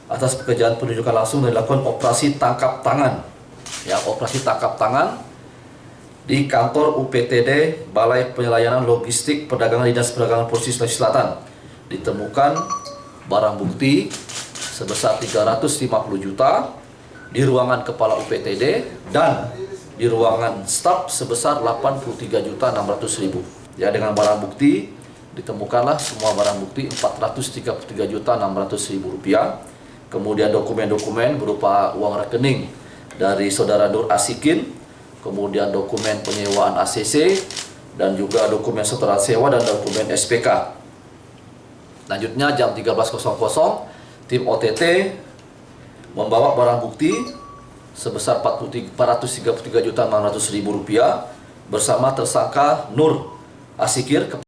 atas pekerjaan penunjukan langsung dan dilakukan operasi tangkap tangan. Ya, operasi tangkap tangan di kantor UPTD Balai Penyelayanan Logistik Perdagangan Dinas Perdagangan Provinsi Sulawesi Selatan. Ditemukan barang bukti sebesar 350 juta di ruangan kepala UPTD dan di ruangan staf sebesar 83.600.000. Ya, dengan barang bukti ditemukanlah semua barang bukti 433.600.000 rupiah. Kemudian dokumen-dokumen berupa uang rekening dari saudara Nur Asikin, kemudian dokumen penyewaan ACC, dan juga dokumen setoran sewa dan dokumen SPK. Lanjutnya jam 13.00 tim OTT membawa barang bukti sebesar 433.600.000 rupiah bersama tersangka Nur Asikir